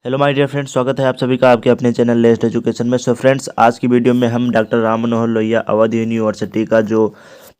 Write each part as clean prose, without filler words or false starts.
Hello my dear friends, स्वागत है आप सभी का आपके अपने चैनल लेस्ट एजुकेशन में। सो फ्रेंड्स, आज की वीडियो में हम डॉक्टर राम मनोहर लोहिया अवध यूनिवर्सिटी का जो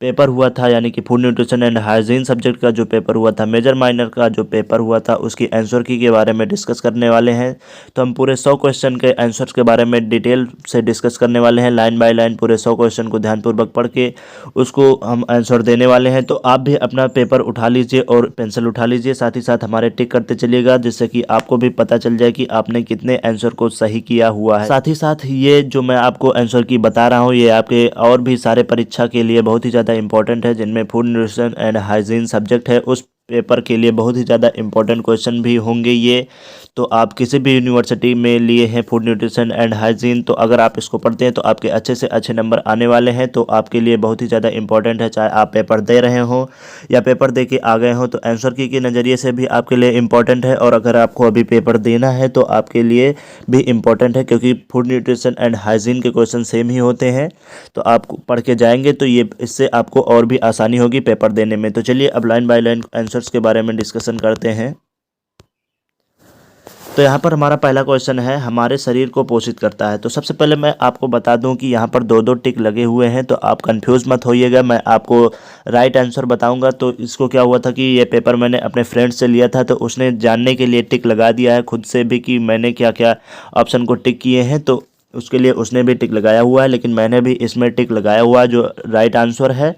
पेपर हुआ था, यानी कि food nutrition and hygiene subject का जो पेपर हुआ था, मेजर माइनर का जो पेपर हुआ था, उसकी आंसर की के बारे में डिस्कस करने वाले हैं। तो हम पूरे 100 क्वेश्चन के आंसर्स के बारे में डिटेल से डिस्कस करने वाले हैं, लाइन बाय लाइन पूरे 100 क्वेश्चन को ध्यानपूर्वक पढ़ के उसको हम आंसर देने वाले हैं। तो आप भी अपना पेपर उठा लीजिए और पेंसिल उठा लीजिए, साथ ही साथ हमारे टिक करते चलिएगा, जिससे कि आपको भी पता चल जाए कि आपने कितने आंसर को सही किया हुआ है। साथ ही साथ ये जो मैं आपको आंसर की बता रहा हूँ, ये आपके और भी सारे परीक्षा के लिए बहुत ही ज़्यादा इंपॉर्टेंट है, जिनमें food nutrition and hygiene subject है, उस पेपर के लिए बहुत ही ज़्यादा इंपॉर्टेंट क्वेश्चन भी होंगे ये। तो आप किसी भी यूनिवर्सिटी में लिए हैं फूड न्यूट्रिशन एंड हाइजीन, तो अगर आप इसको पढ़ते हैं तो आपके अच्छे से अच्छे नंबर आने वाले हैं। तो आपके लिए बहुत ही ज़्यादा इंपॉर्टेंट है, चाहे आप पेपर दे रहे हो या पेपर दे के आ गए हो, तो आंसर की के नज़रिए से भी आपके लिए इम्पॉर्टेंट है। और अगर आपको अभी पेपर देना है तो आपके लिए भी इम्पॉर्टेंट है, क्योंकि फूड न्यूट्रिशन एंड हाइजीन के क्वेश्चन सेम ही होते हैं। तो आप पढ़ के जाएंगे तो ये इससे आपको और भी आसानी होगी पेपर देने में। तो चलिए अब लाइन बाय लाइन आंसर्स के बारे में डिस्कशन करते हैं। तो यहाँ पर हमारा पहला क्वेश्चन है, हमारे शरीर को पोषित करता है। तो सबसे पहले मैं आपको बता दूं कि यहाँ पर दो दो टिक लगे हुए हैं, तो आप कंफ्यूज मत होइएगा। मैं आपको राइट आंसर बताऊंगा। तो इसको क्या हुआ था कि ये पेपर मैंने अपने फ्रेंड से लिया था, तो उसने जानने के लिए टिक लगा दिया है खुद से भी कि मैंने क्या क्या ऑप्शन को टिक किए हैं, तो उसके लिए उसने भी टिक लगाया हुआ है, लेकिन मैंने भी इसमें टिक लगाया हुआ है जो राइट आंसर है।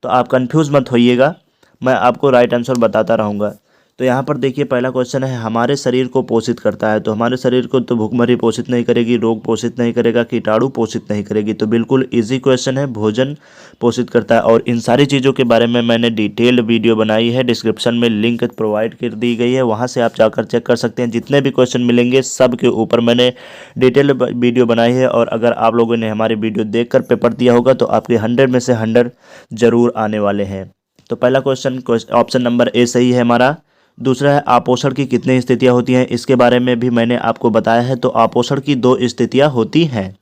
तो आप कंफ्यूज मत होइएगा, मैं आपको राइट आंसर बताता रहूँगा। तो यहाँ पर देखिए, पहला क्वेश्चन है, हमारे शरीर को पोषित करता है। तो हमारे शरीर को तो भूखमरी पोषित नहीं करेगी, रोग पोषित नहीं करेगा, कीटाणु पोषित नहीं करेगी। तो बिल्कुल इजी क्वेश्चन है, भोजन पोषित करता है। और इन सारी चीज़ों के बारे में मैंने डिटेल्ड वीडियो बनाई है, डिस्क्रिप्शन में लिंक प्रोवाइड कर दी गई है, वहाँ से आप जाकर चेक कर सकते हैं। जितने भी क्वेश्चन मिलेंगे सब के ऊपर मैंने डिटेल्ड वीडियो बनाई है। और अगर आप लोगों ने हमारी वीडियो देख पेपर दिया होगा तो आपके 100 में से 100 जरूर आने वाले हैं। तो पहला क्वेश्चन ऑप्शन नंबर ए सही है हमारा। दूसरा है, आपोषण की कितनी स्थितियां होती हैं, इसके बारे में भी मैंने आपको बताया है। तो आपोषण की 2 स्थितियां होती हैं।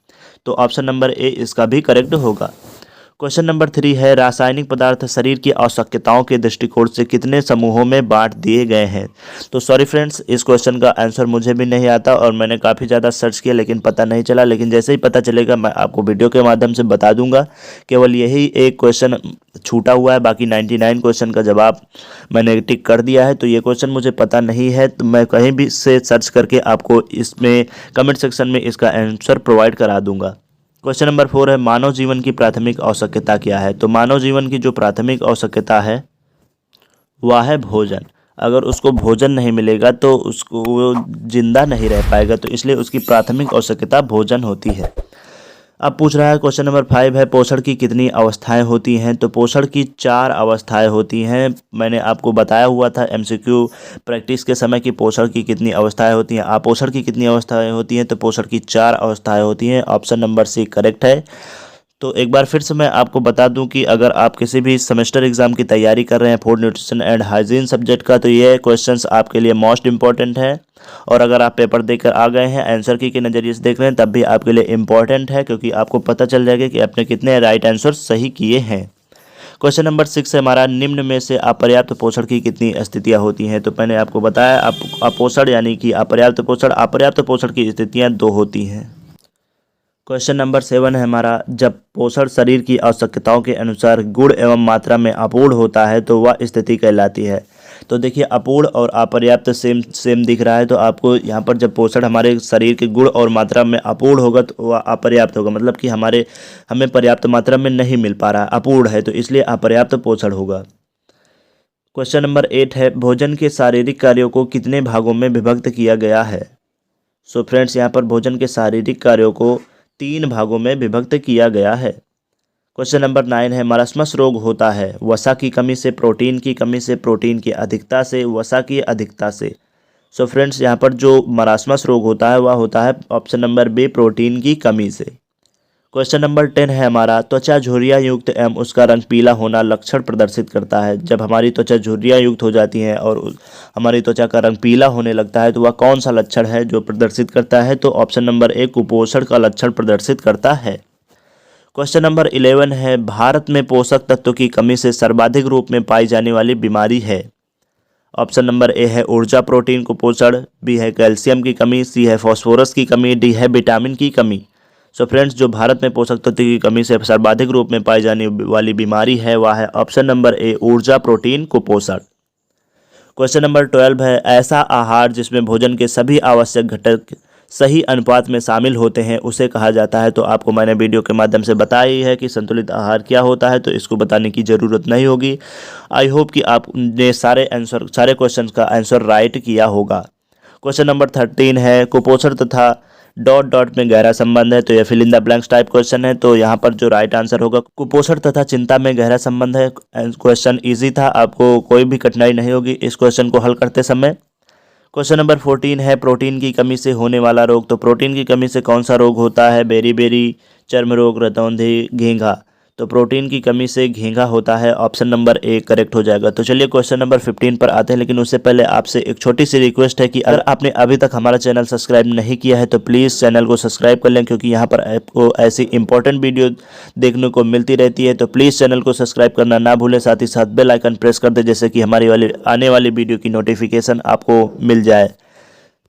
तो ऑप्शन नंबर ए इसका भी करेक्ट होगा। क्वेश्चन नंबर 3 है, रासायनिक पदार्थ शरीर की आवश्यकताओं के दृष्टिकोण से कितने समूहों में बांट दिए गए हैं। तो सॉरी फ्रेंड्स, इस क्वेश्चन का आंसर मुझे भी नहीं आता और मैंने काफ़ी ज़्यादा सर्च किया लेकिन पता नहीं चला। लेकिन जैसे ही पता चलेगा मैं आपको वीडियो के माध्यम से बता दूंगा। केवल यही एक क्वेश्चन छूटा हुआ है, बाकी 99 क्वेश्चन का जवाब मैंने टिक कर दिया है। तो ये क्वेश्चन मुझे पता नहीं है, तो मैं कहीं भी से सर्च करके आपको इसमें कमेंट सेक्शन में इसका आंसर प्रोवाइड करा दूंगा। क्वेश्चन नंबर 4 है, मानव जीवन की प्राथमिक आवश्यकता क्या है। तो मानव जीवन की जो प्राथमिक आवश्यकता है वह है भोजन। अगर उसको भोजन नहीं मिलेगा तो उसको वो जिंदा नहीं रह पाएगा, तो इसलिए उसकी प्राथमिक आवश्यकता भोजन होती है। अब पूछ रहा है क्वेश्चन नंबर 5 है, पोषण की कितनी अवस्थाएं होती हैं। तो पोषण की 4 अवस्थाएं होती हैं। मैंने आपको बताया हुआ था एमसीक्यू प्रैक्टिस के समय कि पोषण की कितनी अवस्थाएं होती हैं। अपोषण की कितनी अवस्थाएं होती हैं। तो पोषण की 4 अवस्थाएं होती हैं। ऑप्शन नंबर सी करेक्ट है। तो एक बार फिर से मैं आपको बता दूं कि अगर आप किसी भी सेमेस्टर एग्जाम की तैयारी कर रहे हैं food nutrition and hygiene subject का, तो ये क्वेश्चंस आपके लिए मोस्ट इंपॉर्टेंट है। और अगर आप पेपर देकर आ गए हैं, आंसर की के नज़रिए से देख रहे हैं, तब भी आपके लिए इम्पॉर्टेंट है, क्योंकि आपको पता चल जाएगा कि आपने कितने राइट आंसर सही किए हैं। क्वेश्चन नंबर 6 है हमारा, निम्न में से अपर्याप्त पोषण की कितनी स्थितियाँ होती हैं। तो मैंने आपको बताया अपोषण यानी कि अपर्याप्त पोषण की स्थितियाँ 2 होती हैं। क्वेश्चन नंबर 7 है हमारा, जब पोषण शरीर की आवश्यकताओं के अनुसार गुण एवं मात्रा में अपूर्ण होता है तो वह स्थिति कहलाती है। तो देखिए, अपूर्ण और अपर्याप्त सेम सेम दिख रहा है। तो आपको यहाँ पर जब पोषण हमारे शरीर के गुण और मात्रा में अपूर्ण होगा तो वह अपर्याप्त होगा, मतलब कि हमें पर्याप्त मात्रा में नहीं मिल पा रहा है, अपूर्ण है, तो इसलिए अपर्याप्त पोषण होगा। क्वेश्चन नंबर 8 है, भोजन के शारीरिक कार्यों को कितने भागों में विभक्त किया गया है। सो फ्रेंड्स, यहाँ पर भोजन के शारीरिक कार्यों को 3 भागों में विभक्त किया गया है। क्वेश्चन नंबर 9 है, मरासमस रोग होता है वसा की कमी से, प्रोटीन की कमी से, प्रोटीन की अधिकता से, वसा की अधिकता से। सो फ्रेंड्स, यहाँ पर जो मरासमस रोग होता है वह होता है ऑप्शन नंबर बी, प्रोटीन की कमी से। क्वेश्चन नंबर 10 है हमारा, त्वचा झुर्रियाँ युक्त एवं उसका रंग पीला होना लक्षण प्रदर्शित करता है। जब हमारी त्वचा झुर्रियाँ युक्त हो जाती हैं और हमारी त्वचा का रंग पीला होने लगता है तो वह कौन सा लक्षण है जो प्रदर्शित करता है। तो ऑप्शन नंबर ए, कुपोषण का लक्षण प्रदर्शित करता है। क्वेश्चन नंबर 11 है, भारत में पोषक तत्व की कमी से सर्वाधिक रूप में पाई जाने वाली बीमारी है। ऑप्शन नंबर ए है ऊर्जा, प्रोटीन, कुपोषण, बी है कैल्शियम की कमी, सी है फॉस्फोरस की कमी, डी है विटामिन की कमी। सो फ्रेंड्स, जो भारत में पोषक तत्व की कमी से सर्वाधिक रूप में पाई जाने वाली बीमारी है वह है ऑप्शन नंबर ए ऊर्जा, प्रोटीन, कुपोषण। क्वेश्चन नंबर 12 है, ऐसा आहार जिसमें भोजन के सभी आवश्यक घटक सही अनुपात में शामिल होते हैं उसे कहा जाता है। तो आपको मैंने वीडियो के माध्यम से बताया ही है कि संतुलित आहार क्या होता है, तो इसको बताने की ज़रूरत नहीं होगी। आई होप कि आपने सारे क्वेश्चन का आंसर राइट किया होगा। क्वेश्चन नंबर 13 है, कुपोषण तथा डॉट डॉट में गहरा संबंध है। तो यह fill in the blanks type question है, तो यहाँ पर जो राइट आंसर होगा कुपोषण तथा चिंता में गहरा संबंध है। क्वेश्चन इजी था, आपको कोई भी कठिनाई नहीं होगी इस क्वेश्चन को हल करते समय। क्वेश्चन नंबर 14 है, प्रोटीन की कमी से होने वाला रोग। तो प्रोटीन की कमी से कौन सा रोग होता है? बेरी, चर्म रोग, रतौंधी, घेंघा। तो प्रोटीन की कमी से घेंघा होता है, ऑप्शन नंबर ए करेक्ट हो जाएगा। तो चलिए क्वेश्चन नंबर 15 पर आते हैं, लेकिन उससे पहले आपसे एक छोटी सी रिक्वेस्ट है कि अगर आपने अभी तक हमारा चैनल सब्सक्राइब नहीं किया है तो प्लीज़ चैनल को सब्सक्राइब कर लें, क्योंकि यहाँ पर आपको ऐसी इंपॉर्टेंट वीडियो देखने को मिलती रहती है। तो प्लीज़ चैनल को सब्सक्राइब करना ना भूलें, साथ ही साथ बेल आइकन प्रेस कर दें, जैसे कि हमारी आने वाली वीडियो की नोटिफिकेशन आपको मिल जाए।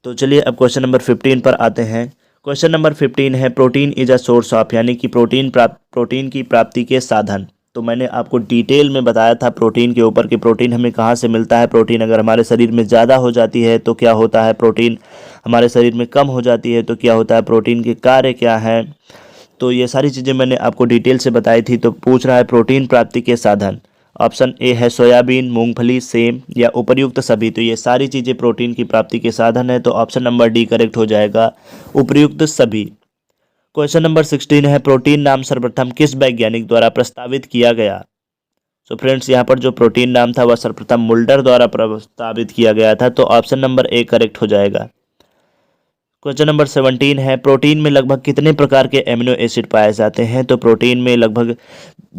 तो चलिए अब क्वेश्चन नंबर 15 पर आते हैं। क्वेश्चन नंबर 15 है, protein is a source of, यानी कि प्रोटीन की प्राप्ति के साधन। तो मैंने आपको डिटेल में बताया था प्रोटीन के ऊपर कि प्रोटीन हमें कहाँ से मिलता है। प्रोटीन अगर हमारे शरीर में ज़्यादा हो जाती है तो क्या होता है, प्रोटीन हमारे शरीर में कम हो जाती है तो क्या होता है, प्रोटीन के कार्य क्या हैं। तो ये सारी चीज़ें मैंने आपको डिटेल से बताई थी। तो पूछ रहा है प्रोटीन प्राप्ति के साधन, ऑप्शन ए है सोयाबीन, मूंगफली, सेम या उपर्युक्त सभी। तो ये सारी चीज़ें प्रोटीन की प्राप्ति के साधन है, तो ऑप्शन नंबर डी करेक्ट हो जाएगा, उपर्युक्त सभी। क्वेश्चन नंबर 16 है, प्रोटीन नाम सर्वप्रथम किस वैज्ञानिक द्वारा प्रस्तावित किया गया। सो फ्रेंड्स, यहाँ पर जो प्रोटीन नाम था वह सर्वप्रथम मुल्डर द्वारा प्रस्तावित किया गया था, तो ऑप्शन नंबर ए करेक्ट हो जाएगा। क्वेश्चन नंबर 17 है, प्रोटीन में लगभग कितने प्रकार के एमिनो एसिड पाए जाते हैं। तो प्रोटीन में लगभग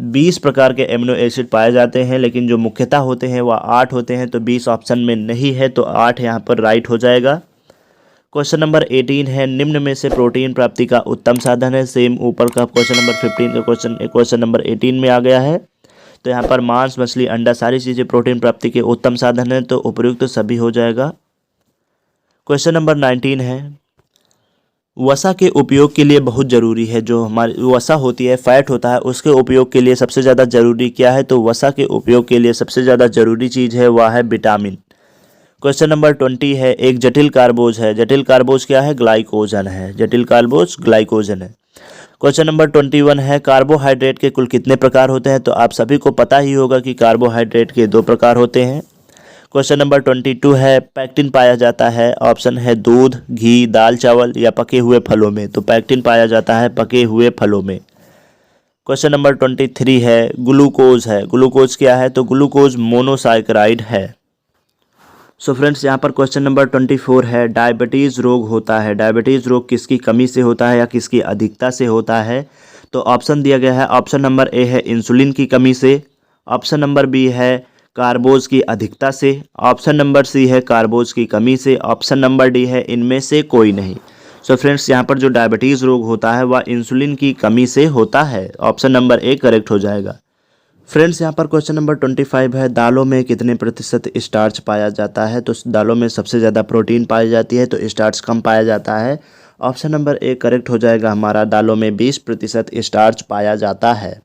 20 प्रकार के एमिनो एसिड पाए जाते हैं, लेकिन जो मुख्यतः होते हैं वह 8 होते हैं। तो 20 ऑप्शन में नहीं है, तो 8 यहाँ पर राइट हो जाएगा। क्वेश्चन नंबर 18 है, निम्न में से प्रोटीन प्राप्ति का उत्तम साधन है। सेम ऊपर का क्वेश्चन नंबर 15 का क्वेश्चन नंबर 18 में आ गया है। तो यहाँ पर मांस, मछली, अंडा सारी चीज़ें प्रोटीन प्राप्ति के उत्तम साधन है, तो उपयुक्त सभी हो जाएगा। क्वेश्चन नंबर 19 है, वसा के उपयोग के लिए बहुत ज़रूरी है, जो हमारी वसा होती है, फैट होता है, उसके उपयोग के लिए सबसे ज़्यादा ज़रूरी क्या है। तो वसा के उपयोग के लिए सबसे ज़्यादा ज़रूरी चीज़ है वह है विटामिन। क्वेश्चन नंबर 20 है, एक जटिल कार्बोज है। जटिल कार्बोज क्या है? ग्लाइकोजन है। जटिल कार्बोज ग्लाइकोजन है। क्वेश्चन नंबर 21 है, कार्बोहाइड्रेट के कुल कितने प्रकार होते हैं। तो आप सभी को पता ही होगा कि कार्बोहाइड्रेट के 2 प्रकार होते हैं। क्वेश्चन नंबर 22 है, पैक्टिन पाया जाता है, ऑप्शन है दूध, घी, दाल, चावल या पके हुए फलों में। तो पैक्टिन पाया जाता है पके हुए फलों में। क्वेश्चन नंबर 23 है, ग्लूकोज है। ग्लूकोज क्या है? तो ग्लूकोज मोनोसाइक्राइड है। सो फ्रेंड्स, यहाँ पर क्वेश्चन नंबर 24 है, डायबिटीज़ रोग होता है। डायबिटीज़ रोग किसकी कमी से होता है या किसकी अधिकता से होता है। तो ऑप्शन दिया गया है, ऑप्शन नंबर ए है इंसुलिन की कमी से, ऑप्शन नंबर बी है कार्बोज की अधिकता से, ऑप्शन नंबर सी है कार्बोज की कमी से, ऑप्शन नंबर डी है इनमें से कोई नहीं। सो फ्रेंड्स, यहाँ पर जो डायबिटीज़ रोग होता है वह इंसुलिन की कमी से होता है, ऑप्शन नंबर ए करेक्ट हो जाएगा। फ्रेंड्स, यहाँ पर क्वेश्चन नंबर 25 है, दालों में कितने प्रतिशत स्टार्च पाया जाता है। तो दालों में सबसे ज़्यादा प्रोटीन पाई जाती है, तो स्टार्च कम पाया जाता है, ऑप्शन नंबर ए करेक्ट हो जाएगा हमारा, दालों में 20% स्टार्च पाया जाता है।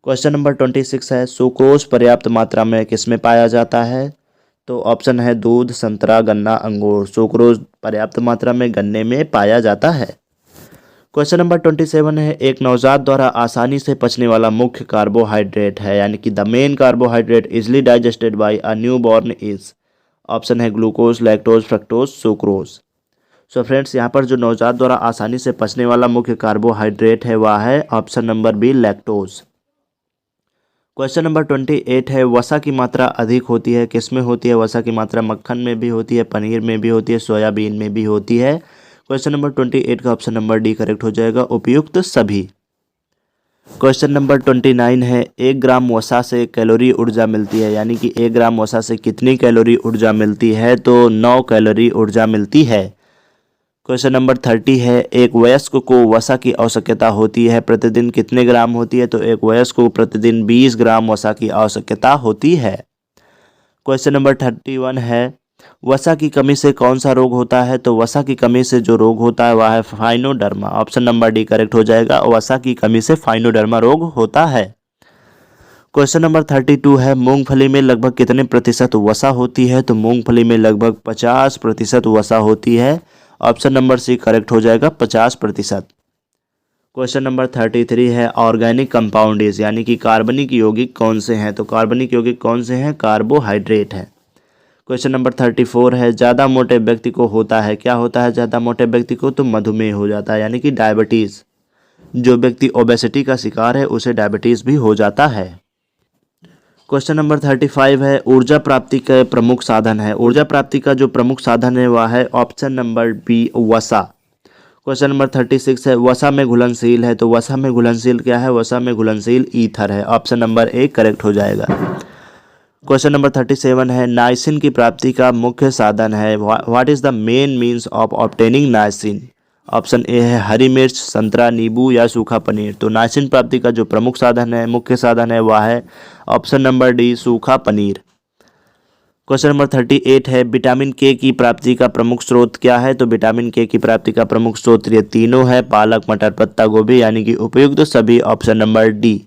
क्वेश्चन नंबर 26 है, सुक्रोज पर्याप्त मात्रा में किसमें पाया जाता है। तो ऑप्शन है दूध, संतरा, गन्ना, अंगूर। सुक्रोज पर्याप्त मात्रा में गन्ने में पाया जाता है। क्वेश्चन नंबर 27 है, एक नवजात द्वारा आसानी से पचने वाला मुख्य कार्बोहाइड्रेट है, यानी कि the main carbohydrate easily digested by a newborn is. Option है glucose, lactose, fructose, sucrose. So friends, यहाँ पर जो नवजात द्वारा आसानी से पचने वाला मुख्य कार्बोहाइड्रेट है वह है option number B, lactose. Question number 28 है, वसा की मात्रा अधिक होती है, किसमें होती है। वसा की मात्रा मक्खन में भी होती है, पनीर में भी होती है, सोयाबीन में भी होती है। क्वेश्चन नंबर 28 का ऑप्शन नंबर डी करेक्ट हो जाएगा, उपयुक्त सभी। क्वेश्चन नंबर 29 है, 1 ग्राम वसा से कैलोरी ऊर्जा मिलती है, यानी कि 1 ग्राम वसा से कितनी कैलोरी ऊर्जा मिलती है। तो 9 कैलोरी ऊर्जा मिलती है। क्वेश्चन नंबर 30 है, एक वयस्क को वसा की आवश्यकता होती है, प्रतिदिन कितने ग्राम होती है। तो एक वयस्क को प्रतिदिन 20 ग्राम वसा की आवश्यकता होती है। क्वेश्चन नंबर 31 है वसा की कमी से कौन सा रोग होता है? तो वसा की कमी से जो रोग होता है वह है फाइनोडर्मा। ऑप्शन नंबर डी करेक्ट हो जाएगा। वसा की कमी से फाइनोडर्मा रोग होता है। क्वेश्चन नंबर 32 है मूंगफली में लगभग कितने प्रतिशत वसा होती है? तो मूंगफली में लगभग 50% वसा होती है। ऑप्शन नंबर सी करेक्ट हो जाएगा 50%। क्वेश्चन नंबर 33 है ऑर्गेनिक कंपाउंड्स यानी कि कार्बनिक यौगिक कौन से हैं? तो कार्बनिक यौगिक कौन से हैं? कार्बोहाइड्रेट है। क्वेश्चन नंबर 34 है ज़्यादा मोटे व्यक्ति को होता है, क्या होता है ज़्यादा मोटे व्यक्ति को? तो मधुमेह हो जाता है यानी कि डायबिटीज़। जो व्यक्ति ओबेसिटी का शिकार है उसे डायबिटीज़ भी हो जाता है। क्वेश्चन नंबर 35 है ऊर्जा प्राप्ति का प्रमुख साधन है। ऊर्जा प्राप्ति का जो प्रमुख साधन है वह है ऑप्शन नंबर बी वसा। क्वेश्चन नंबर 36 है वसा में घुलनशील है। तो वसा में घुलनशील क्या है? वसा में घुलनशील ईथर है। ऑप्शन नंबर ए करेक्ट हो जाएगा। क्वेश्चन नंबर 37 है नाइसिन की प्राप्ति का मुख्य साधन है। What is the main means of obtaining niacin? Option A है हरी मिर्च, संतरा, नींबू या सूखा पनीर। तो नाइसिन प्राप्ति का जो प्रमुख साधन है, मुख्य साधन है वह है ऑप्शन नंबर डी सूखा पनीर। क्वेश्चन नंबर 38 है विटामिन के की प्राप्ति का प्रमुख स्रोत क्या है? तो विटामिन के की प्राप्ति का प्रमुख स्रोत ये तीनों है पालक, मटर, पत्ता गोभी यानी कि उपयुक्त सभी। Option number D.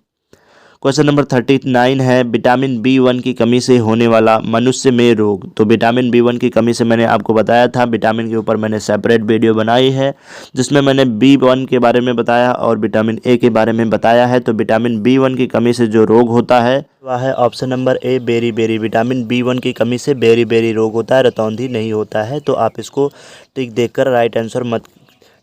Question number 39 है विटामिन B1 की कमी से होने वाला मनुष्य में रोग। तो विटामिन B1 की कमी से मैंने आपको बताया था, विटामिन के ऊपर मैंने सेपरेट वीडियो बनाई है जिसमें मैंने B1 के बारे में बताया और विटामिन ए के बारे में बताया है। तो विटामिन B1 की कमी से जो रोग होता है वह है option number A beriberi. Vitamin B1 की कमी से बेरी बेरी रोग होता है, रतौंधी नहीं होता है। तो आप इसको टिक देखकर राइट आंसर मत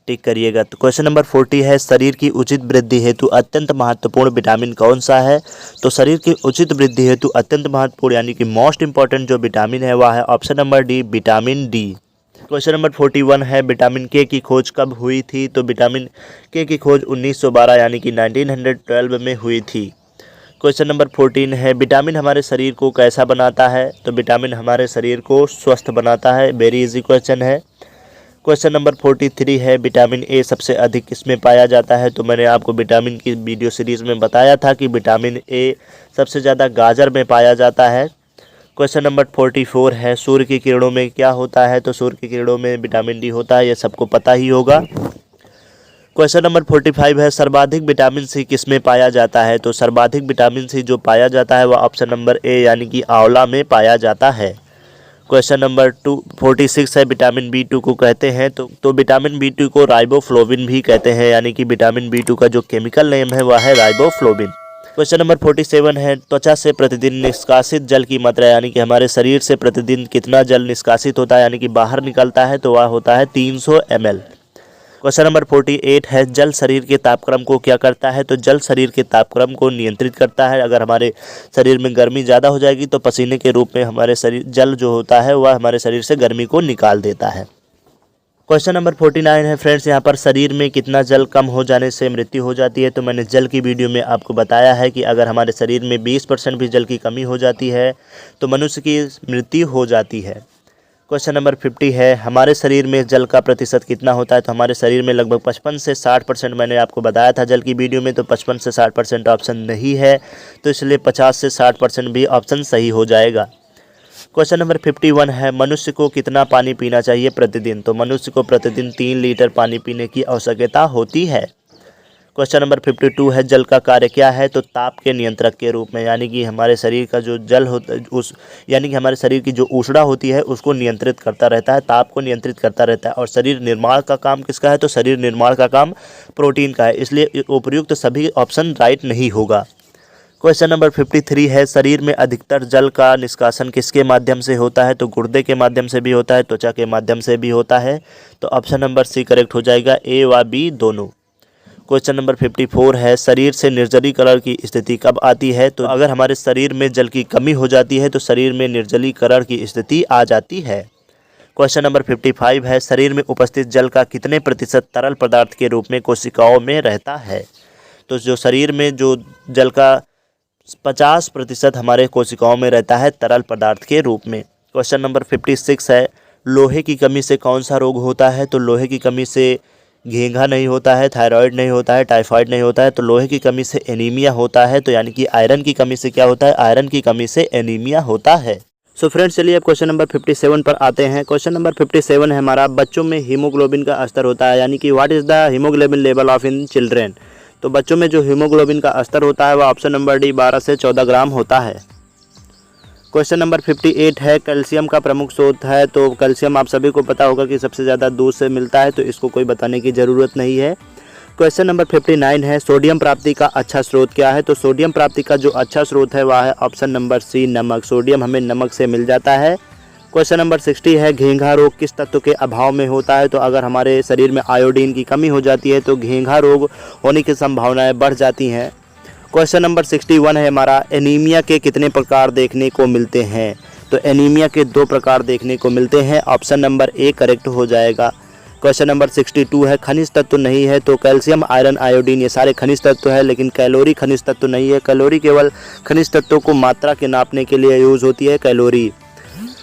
टिक करिएगा। तो क्वेश्चन नंबर 40 है शरीर की उचित वृद्धि हेतु अत्यंत महत्वपूर्ण विटामिन कौन सा है? तो शरीर की उचित वृद्धि हेतु अत्यंत महत्वपूर्ण यानी कि मोस्ट इंपॉर्टेंट जो विटामिन है वह है option number D vitamin D. Question number 41 है विटामिन के की खोज कब हुई थी? तो विटामिन के की खोज 1912 यानी कि 1912 में हुई थी। क्वेश्चन नंबर 14 है विटामिन हमारे शरीर को कैसा बनाता है? तो विटामिन हमारे शरीर को स्वस्थ बनाता है। वेरी इजी क्वेश्चन है। क्वेश्चन नंबर 43 है विटामिन ए सबसे अधिक किसमें पाया जाता है? तो मैंने आपको विटामिन की वीडियो सीरीज़ में बताया था कि विटामिन ए सबसे ज़्यादा गाजर में पाया जाता है। क्वेश्चन नंबर 44 है सूर्य की किरणों में क्या होता है? तो सूर्य की किरणों में विटामिन डी होता है, ये सबको पता ही होगा। क्वेश्चन नंबर 45 है सर्वाधिक विटामिन सी किसमें पाया जाता है? तो सर्वाधिक विटामिन सी जो पाया जाता है वह ऑप्शन नंबर ए यानी कि आंवला में पाया जाता है। क्वेश्चन नंबर 46 है विटामिन B2 को कहते हैं तो विटामिन B2 को राइबोफ्लोविन भी कहते हैं यानी कि विटामिन B2 का जो केमिकल नेम है वह है राइबोफ्लोविन। क्वेश्चन नंबर 47 है त्वचा से प्रतिदिन निष्कासित जल की मात्रा यानी कि हमारे शरीर से प्रतिदिन कितना जल निष्कासित होता है यानी कि बाहर निकलता है? तो वह होता है 300 ml। क्वेश्चन नंबर 48 है जल शरीर के तापक्रम को क्या करता है? तो जल शरीर के तापक्रम को नियंत्रित करता है। अगर हमारे शरीर में गर्मी ज़्यादा हो जाएगी तो पसीने के रूप में हमारे शरीर जल जो होता है वह हमारे शरीर से गर्मी को निकाल देता है। क्वेश्चन नंबर 49 है फ्रेंड्स यहाँ पर शरीर में कितना जल कम हो जाने से मृत्यु हो जाती है? तो मैंने जल की वीडियो में आपको बताया है कि अगर हमारे शरीर में 20% भी जल की कमी हो जाती है तो मनुष्य की मृत्यु हो जाती है। क्वेश्चन नंबर 50 है हमारे शरीर में जल का प्रतिशत कितना होता है? तो हमारे शरीर में लगभग 55 से 60% मैंने आपको बताया था जल की वीडियो में। तो 55 से 60% ऑप्शन नहीं है, तो इसलिए 50 से 60% भी ऑप्शन सही हो जाएगा। क्वेश्चन नंबर 51 है मनुष्य को कितना पानी पीना चाहिए प्रतिदिन? तो मनुष्य को प्रतिदिन 3 लीटर पानी पीने की आवश्यकता होती है। क्वेश्चन नंबर 52 है जल का कार्य क्या है? तो ताप के नियंत्रक के रूप में यानी कि हमारे शरीर का जो जल होता यानी कि हमारे शरीर की जो ऊष्मा होती है उसको नियंत्रित करता रहता है, ताप को नियंत्रित करता रहता है। और शरीर निर्माण का काम किसका है? तो शरीर निर्माण का काम प्रोटीन का है, इसलिए उपयुक्त सभी ऑप्शन राइट नहीं होगा। क्वेश्चन नंबर 53 है शरीर में अधिकतर जल का निष्कासन किसके माध्यम से होता है? तो गुर्दे के माध्यम से भी होता है, त्वचा के माध्यम से भी होता है। तो ऑप्शन नंबर सी करेक्ट हो जाएगा, ए व बी दोनों। क्वेश्चन नंबर 54 है शरीर से निर्जलीकरण की स्थिति कब आती है? तो अगर हमारे शरीर में जल की कमी हो जाती है तो शरीर में निर्जलीकरण की स्थिति आ जाती है। क्वेश्चन नंबर 55 है शरीर में उपस्थित जल का कितने प्रतिशत तरल पदार्थ के रूप में कोशिकाओं में रहता है? तो जो शरीर में जो जल का 50% हमारे कोशिकाओं में रहता है तरल पदार्थ के रूप में। क्वेश्चन नंबर 56 है लोहे की कमी से कौन सा रोग होता है? तो लोहे की कमी से घेंघा नहीं होता है, थायराइड नहीं होता है, टाइफाइड नहीं होता है। तो लोहे की कमी से एनीमिया होता है। तो यानी कि आयरन की कमी से क्या होता है? आयरन की कमी से एनीमिया होता है। सो फ्रेंड्स चलिए अब क्वेश्चन नंबर 57 पर आते हैं। क्वेश्चन नंबर 57 है हमारा, बच्चों में हीमोग्लोबिन का स्तर होता है, यानी कि what is the haemoglobin level of in children. तो बच्चों में जो हीमोग्लोबिन का स्तर होता है वह ऑप्शन नंबर डी 12 से 14 ग्राम होता है। क्वेश्चन नंबर 58 है, कैल्शियम का प्रमुख स्रोत है। तो कैल्शियम आप सभी को पता होगा कि सबसे ज़्यादा दूध से मिलता है, तो इसको कोई बताने की ज़रूरत नहीं है। क्वेश्चन नंबर 59 है, सोडियम प्राप्ति का अच्छा स्रोत क्या है। तो सोडियम प्राप्ति का जो अच्छा स्रोत है वह है ऑप्शन नंबर सी नमक। सोडियम हमें नमक से मिल जाता है। क्वेश्चन नंबर 60 है, घेंघा रोग किस तत्व के अभाव में होता है। तो अगर हमारे शरीर में आयोडीन की कमी हो जाती है तो घेंघा रोग होने की संभावनाएं बढ़ जाती हैं। क्वेश्चन नंबर 61 है हमारा, एनीमिया के कितने प्रकार देखने को मिलते हैं। तो एनीमिया के 2 प्रकार देखने को मिलते हैं, ऑप्शन नंबर ए करेक्ट हो जाएगा। क्वेश्चन नंबर 62 है, खनिज तत्व नहीं है। तो कैल्शियम, आयरन, आयोडीन ये सारे खनिज तत्व है, लेकिन कैलोरी खनिज तत्व नहीं है। कैलोरी केवल खनिज तत्वों को मात्रा के नापने के लिए यूज होती है कैलोरी।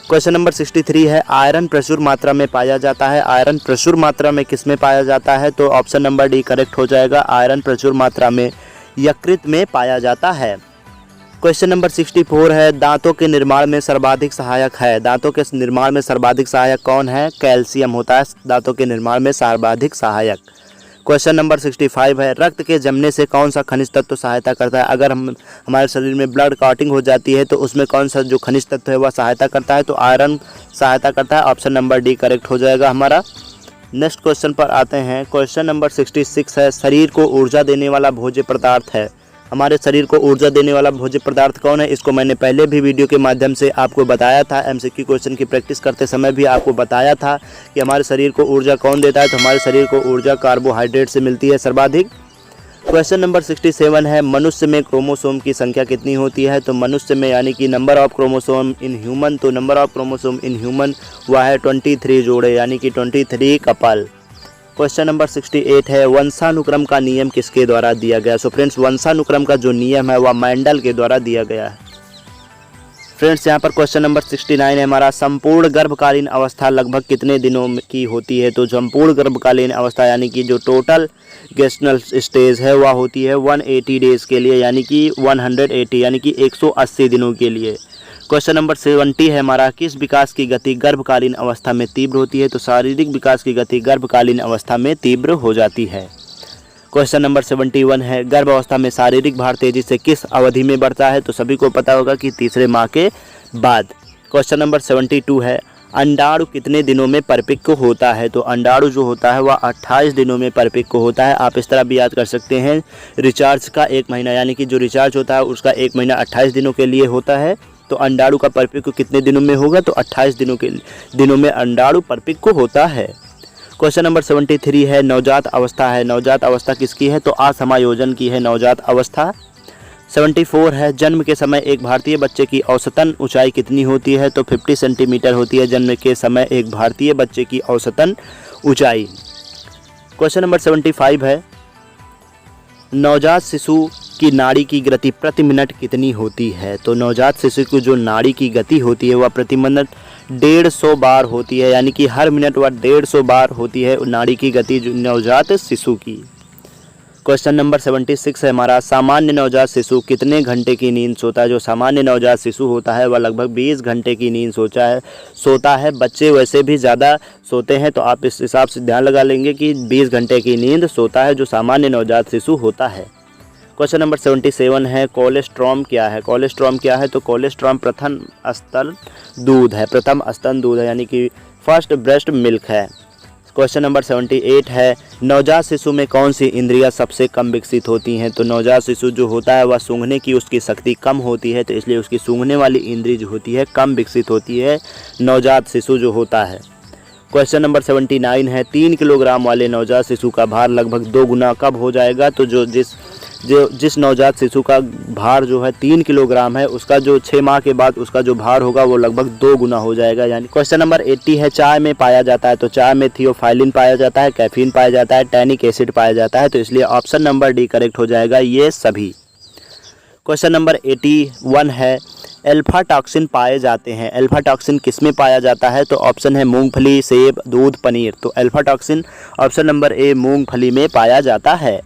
क्वेश्चन नंबर 63 है, आयरन प्रचुर मात्रा में पाया जाता है। आयरन प्रचुर मात्रा में किस में पाया जाता है। तो ऑप्शन नंबर डी करेक्ट हो जाएगा, आयरन प्रचुर मात्रा में यकृत में पाया जाता है। क्वेश्चन नंबर 64 है, दांतों के निर्माण में सर्वाधिक सहायक है। दांतों के निर्माण में सर्वाधिक सहायक कौन है। कैल्शियम होता है दांतों के निर्माण में सर्वाधिक सहायक। क्वेश्चन नंबर 65 है, रक्त के जमने से कौन सा खनिज तत्व सहायता करता है। अगर हमारे शरीर में ब्लड क्लॉटिंग हो जाती है तो उसमें कौन सा जो खनिज तत्व है वह सहायता करता है। तो आयरन सहायता करता है, ऑप्शन नंबर डी करेक्ट हो जाएगा हमारा। नेक्स्ट क्वेश्चन पर आते हैं। क्वेश्चन नंबर 66 है, शरीर को ऊर्जा देने वाला भोज्य पदार्थ है। हमारे शरीर को ऊर्जा देने वाला भोज्य पदार्थ कौन है। इसको मैंने पहले भी वीडियो के माध्यम से आपको बताया था, एमसीक्यू क्वेश्चन की प्रैक्टिस करते समय भी आपको बताया था कि हमारे शरीर को ऊर्जा कौन देता है। तो हमारे शरीर को ऊर्जा कार्बोहाइड्रेट से मिलती है सर्वाधिक। क्वेश्चन नंबर 67 है, मनुष्य में क्रोमोसोम की संख्या कितनी होती है। तो मनुष्य में यानी कि number of chromosome in human, तो number of chromosome in human वह है 23 जोड़े, यानी कि 23 कपल। क्वेश्चन नंबर 68 है, वंशानुक्रम का नियम किसके द्वारा दिया गया। सो फ्रेंड्स वंशानुक्रम का जो नियम है वह मेंडल के द्वारा दिया गया है। फ्रेंड्स यहाँ पर क्वेश्चन नंबर 69 है हमारा, संपूर्ण गर्भकालीन अवस्था लगभग कितने दिनों की होती है। तो संपूर्ण गर्भकालीन अवस्था यानी कि जो टोटल गेस्टनल स्टेज है वह होती है 180 डेज के लिए, यानी कि 180 यानी कि 180 दिनों के लिए। क्वेश्चन नंबर 70 है हमारा, किस विकास की गति गर्भकालीन अवस्था में तीव्र होती है। तो शारीरिक विकास की गति गर्भकालीन अवस्था में तीव्र हो जाती है। क्वेश्चन नंबर 71 है, गर्भ अवस्था में शारीरिक भार तेजी से किस अवधि में बढ़ता है। तो सभी को पता होगा कि तीसरे माह के बाद। क्वेश्चन नंबर 72 है, अंडाणु कितने दिनों में परिपक्व होता है। तो अंडाणु जो होता है वह 28 दिनों में परिपक्व होता है। आप इस तरह भी याद कर सकते हैं, रिचार्ज का 1 महीना यानी कि जो रिचार्ज होता है उसका 1 महीना 28 दिनों के लिए होता है। तो अंडाणु का परिपक्व कितने दिनों में होगा। तो 28 दिनों में अंडाणु परिपक्व होता है। क्वेश्चन नंबर 73 है, नवजात अवस्था है। नवजात अवस्था किसकी है। तो असमायोजन की है नवजात अवस्था। 74 है, जन्म के समय एक भारतीय बच्चे की औसतन ऊंचाई कितनी होती है। तो 50 सेंटीमीटर होती है जन्म के समय एक भारतीय बच्चे की औसतन ऊंचाई। क्वेश्चन नंबर 75 है, नवजात शिशु की नाड़ी की गति प्रति मिनट कितनी होती है। तो नवजात शिशु की जो नाड़ी की गति होती है वह प्रति मिनट 150 बार होती है, यानी कि हर मिनट वह 150 बार होती है नाड़ी की गति नवजात शिशु की। क्वेश्चन नंबर 76 है हमारा, सामान्य नवजात शिशु कितने घंटे की नींद सोता है। जो सामान्य नवजात शिशु होता है वह लगभग 20 घंटे की नींद सोता है। बच्चे वैसे भी ज़्यादा सोते हैं, तो आप इस हिसाब से ध्यान लगा लेंगे कि 20 घंटे की नींद सोता है जो सामान्य नवजात शिशु होता है। क्वेश्चन नंबर 77 है, कोलेस्ट्रॉम क्या है। कोलेस्ट्रॉम क्या है। तो कोलेस्ट्रॉम प्रथम स्तन दूध है, प्रथम स्तन दूध है, यानी कि फर्स्ट ब्रेस्ट मिल्क है। क्वेश्चन नंबर 78 है, नवजात शिशु में कौन सी इंद्रियां सबसे कम विकसित होती हैं। तो नवजात शिशु जो होता है वह सूंघने की उसकी शक्ति कम होती है, तो इसलिए उसकी सूंघने वाली इंद्री जो होती है कम विकसित होती है नवजात शिशु जो होता है। क्वेश्चन नंबर 79 है, 3 किलोग्राम वाले नवजात शिशु का भार लगभग 2 गुना कब हो जाएगा। तो जिस नवजात शिशु का भार जो है 3 किलोग्राम है, उसका जो 6 माह के बाद उसका जो भार होगा वो लगभग 2 गुना हो जाएगा। यानी क्वेश्चन नंबर 80 है, चाय में पाया जाता है। तो चाय में थियोफाइलिन पाया जाता है, कैफीन पाया जाता है, टैनिक एसिड पाया जाता है, तो इसलिए ऑप्शन नंबर डी करेक्ट हो जाएगा ये सभी। क्वेश्चन नंबर 81 है, अल्फा टॉक्सिन पाए जाते हैं। अल्फा टॉक्सिन किस में पाया जाता है। तो ऑप्शन है मूंगफली, सेब, दूध, पनीर। तो अल्फा टॉक्सिन ऑप्शन नंबर ए मूंगफली में पाया जाता है।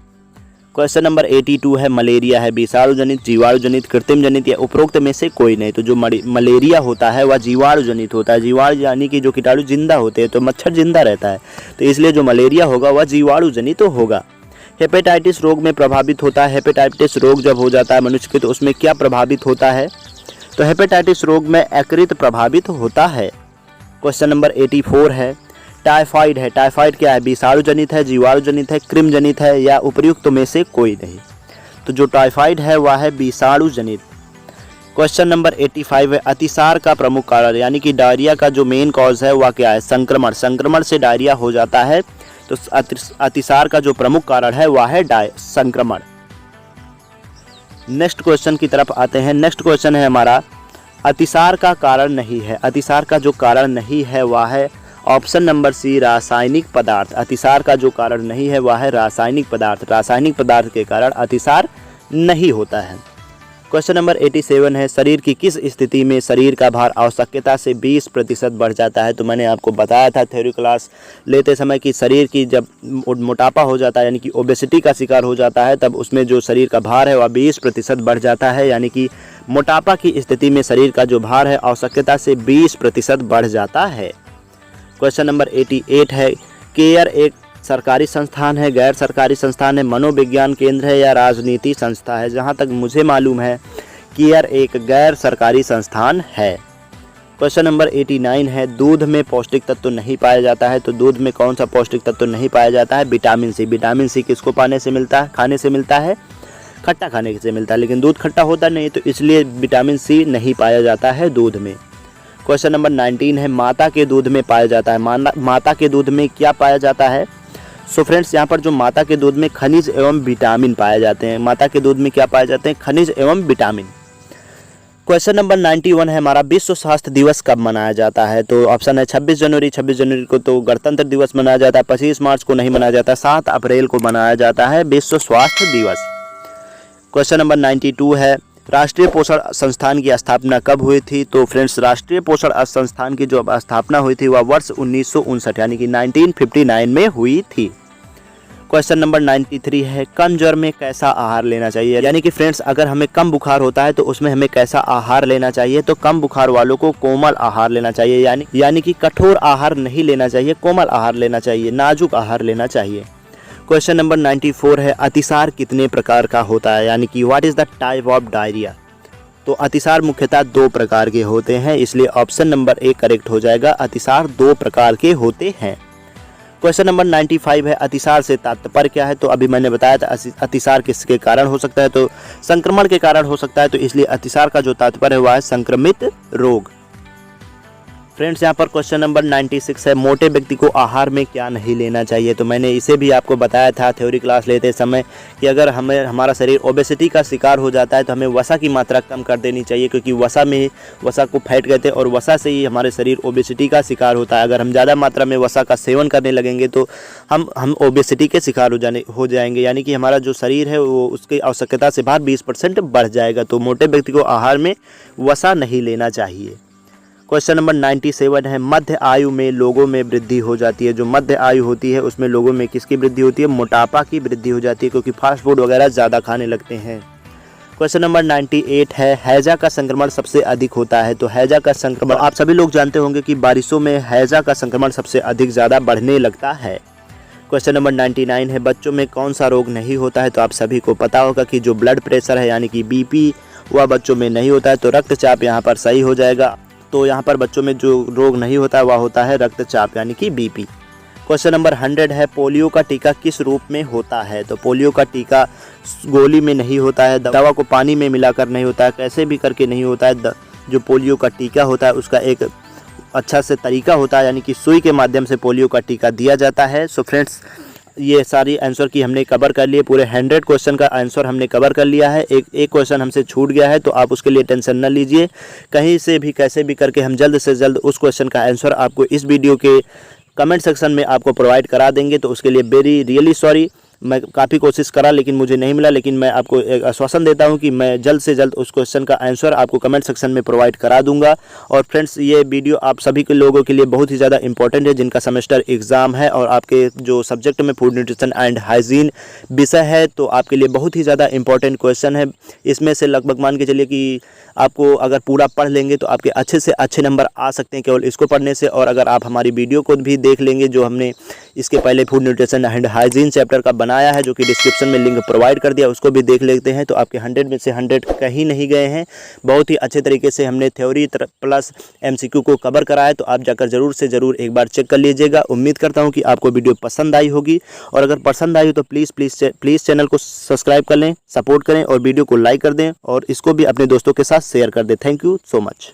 क्वेश्चन नंबर 82 है मलेरिया है विषाणु जनित, जीवाणु जनित, कृत्रिम जनित या उपरोक्त में से कोई नहीं। तो जो मलेरिया होता है वह जीवाणु जनित होता है। जीवाणु यानी कि जो कीटाणु जिंदा होते हैं, तो मच्छर जिंदा रहता है, तो इसलिए जो मलेरिया होगा वह जीवाणु जनित होगा। हेपेटाइटिस रोग में प्रभावित होता है। हेपेटाइटिस रोग जब हो जाता है मनुष्य के, तो उसमें क्या प्रभावित होता है? तो हेपेटाइटिस रोग में यकृत प्रभावित होता है। क्वेश्चन नंबर 84 है टाइफाइड है। टाइफाइड क्या है? विषाणु जनित है, जीवाणु जनित है, कृमि जनित है या उपयुक्त में से कोई नहीं। तो जो टाइफाइड है वह है विषाणु जनित। क्वेश्चन नंबर 85 है अतिसार का प्रमुख कारण, यानी कि डायरिया का जो मेन कॉज है वह क्या है? संक्रमण। संक्रमण से डायरिया हो जाता है, तो अतिसार का जो प्रमुख कारण है वह है संक्रमण। नेक्स्ट क्वेश्चन की तरफ आते हैं। नेक्स्ट क्वेश्चन है हमारा अतिसार का कारण नहीं है। अतिसार का जो कारण नहीं है वह है ऑप्शन नंबर सी रासायनिक पदार्थ। अतिसार का जो कारण नहीं है वह है रासायनिक पदार्थ। रासायनिक पदार्थ के कारण अतिसार नहीं होता है। क्वेश्चन नंबर 87 है शरीर की किस स्थिति में शरीर का भार आवश्यकता से 20% बढ़ जाता है? तो मैंने आपको बताया था थ्योरी क्लास लेते समय कि शरीर की जब मोटापा हो जाता है, यानी कि ओबेसिटी का शिकार हो जाता है, तब उसमें जो शरीर का भार है वह 20% बढ़ जाता है। यानी कि मोटापा की स्थिति में शरीर का जो भार है आवश्यकता से 20% बढ़ जाता है। क्वेश्चन नंबर 88 है केयर एक सरकारी संस्थान है, गैर सरकारी संस्थान है, मनोविज्ञान केंद्र है या राजनीति संस्था है? जहां तक मुझे मालूम है केयर एक गैर सरकारी संस्थान है। क्वेश्चन नंबर 89 है दूध में पौष्टिक तत्व नहीं पाया जाता है। तो दूध में कौन सा पौष्टिक तत्व नहीं पाया जाता है? Vitamin C. विटामिन सी किसको खाने से मिलता है? खट्टा खाने से मिलता है, लेकिन दूध खट्टा होता नहीं, तो इसलिए विटामिन सी नहीं पाया जाता है दूध में। क्वेश्चन नंबर 19 है माता के दूध में पाया जाता है। माता के दूध में क्या पाया जाता है? सो फ्रेंड्स, यहाँ पर जो माता के दूध में खनिज एवं विटामिन पाए जाते हैं। माता के दूध में क्या पाए जाते हैं? खनिज एवं विटामिन। क्वेश्चन नंबर 91 है हमारा विश्व स्वास्थ्य दिवस कब मनाया जाता है? तो ऑप्शन है 26 जनवरी। 26 जनवरी को तो गणतंत्र दिवस मनाया जाता है। 25 मार्च को नहीं मनाया जाता। 7 अप्रैल को मनाया जाता है विश्व स्वास्थ्य दिवस। क्वेश्चन नंबर 92 है राष्ट्रीय पोषण संस्थान की स्थापना कब हुई थी? तो फ्रेंड्स, राष्ट्रीय पोषण संस्थान की जो स्थापना हुई थी वह वर्ष 1959 यानी कि 1959 में हुई थी। क्वेश्चन नंबर 93 है कम ज्वर में कैसा आहार लेना चाहिए? यानी कि फ्रेंड्स, अगर हमें कम बुखार होता है तो उसमें हमें कैसा आहार लेना चाहिए? तो कम बुखार वालों को कोमल आहार लेना चाहिए, यानी कि कठोर आहार नहीं लेना चाहिए, कोमल आहार लेना चाहिए, नाजुक आहार लेना चाहिए। क्वेश्चन नंबर 94 है अतिसार कितने प्रकार का होता है? यानी कि what is the type of diarrhoea? तो अतिसार मुख्यतः 2 प्रकार के होते हैं, इसलिए ऑप्शन नंबर ए करेक्ट हो जाएगा। अतिसार 2 प्रकार के होते हैं। क्वेश्चन नंबर 95 है अतिसार से तात्पर्य क्या है? तो अभी मैंने बताया था अतिसार किसके कारण हो सकता है? तो संक्रमण के कारण हो सकता है, तो इसलिए अतिसार का जो तात्पर्य हुआ है संक्रमित रोग। फ्रेंड्स, यहाँ पर क्वेश्चन नंबर 96 है मोटे व्यक्ति को आहार में क्या नहीं लेना चाहिए? तो मैंने इसे भी आपको बताया था थ्योरी क्लास लेते समय कि अगर हमारा शरीर ओबेसिटी का शिकार हो जाता है तो हमें वसा की मात्रा कम कर देनी चाहिए, क्योंकि वसा को फैट कहते हैं और वसा से ही हमारे शरीर ओबेसिटी का शिकार होता है। अगर हम ज़्यादा मात्रा में वसा का सेवन करने लगेंगे तो हम ओबेसिटी के शिकार हो जाएंगे, यानी कि हमारा जो शरीर है वो उसकी आवश्यकता से बाहर 20% बढ़ जाएगा। तो मोटे व्यक्ति को आहार में वसा नहीं लेना चाहिए। क्वेश्चन नंबर 97 है मध्य आयु में लोगों में वृद्धि हो जाती है। जो मध्य आयु होती है उसमें लोगों में किसकी वृद्धि होती है? मोटापा की वृद्धि हो जाती है, क्योंकि फास्ट फूड वगैरह ज़्यादा खाने लगते हैं। क्वेश्चन नंबर 98 है हैजा का संक्रमण सबसे अधिक होता है। तो हैजा का संक्रमण आप सभी लोग जानते होंगे कि बारिशों में हैजा का संक्रमण सबसे अधिक ज़्यादा बढ़ने लगता है। क्वेश्चन नंबर 99 है बच्चों में कौन सा रोग नहीं होता है? तो आप सभी को पता होगा कि जो ब्लड प्रेशर है यानी कि बीपी वह बच्चों में नहीं होता है। तो रक्तचाप यहाँ पर सही हो जाएगा। तो यहाँ पर बच्चों में जो रोग नहीं होता है वह होता है रक्तचाप यानी कि बीपी। क्वेश्चन नंबर 100 है पोलियो का टीका किस रूप में होता है? तो पोलियो का टीका गोली में नहीं होता है, दवा को पानी में मिलाकर नहीं होता है, कैसे भी करके नहीं होता है। जो पोलियो का टीका होता है उसका एक अच्छा से तरीका होता है, यानी कि सुई के माध्यम से पोलियो का टीका दिया जाता है। सो फ्रेंड्स, ये सारी आंसर की हमने कवर कर लिए। पूरे 100 क्वेश्चन का आंसर हमने कवर कर लिया है। एक क्वेश्चन हमसे छूट गया है, तो आप उसके लिए टेंशन न लीजिए। कहीं से भी कैसे भी करके हम जल्द से जल्द उस क्वेश्चन का आंसर आपको इस वीडियो के कमेंट सेक्शन में आपको प्रोवाइड करा देंगे। तो उसके लिए वेरी रियली सॉरी। मैं काफ़ी कोशिश करा लेकिन मुझे नहीं मिला, लेकिन मैं आपको एक आश्वासन देता हूं कि मैं जल्द से जल्द उस क्वेश्चन का आंसर आपको कमेंट सेक्शन में प्रोवाइड करा दूंगा। और फ्रेंड्स, ये वीडियो आप सभी के लोगों के लिए बहुत ही ज़्यादा इंपॉर्टेंट है जिनका सेमेस्टर एग्ज़ाम है और आपके जो सब्जेक्ट में फूड न्यूट्रिशन एंड हाइजीन विषय है, तो आपके लिए बहुत ही ज़्यादा इंपॉर्टेंट क्वेश्चन है। इसमें से लगभग मान के चलिए कि आपको अगर पूरा पढ़ लेंगे तो आपके अच्छे से अच्छे नंबर आ सकते हैं केवल इसको पढ़ने से। और अगर आप हमारी वीडियो को भी देख लेंगे जो हमने इसके पहले food nutrition and hygiene chapter का बनाया है, जो कि डिस्क्रिप्शन में लिंक प्रोवाइड कर दिया, उसको भी देख लेते हैं, तो आपके 100 में से 100 कहीं नहीं गए हैं। बहुत ही अच्छे तरीके से हमने थ्योरी प्लस MCQ को कवर कराया, तो आप जाकर ज़रूर से ज़रूर एक बार चेक कर लीजिएगा। उम्मीद करता हूँ कि आपको वीडियो पसंद आई होगी, और अगर पसंद आई हो तो प्लीज़ चैनल को सब्सक्राइब कर लें, सपोर्ट करें और वीडियो को लाइक कर दें और इसको भी अपने दोस्तों के साथ शेयर कर दें। Thank you so much.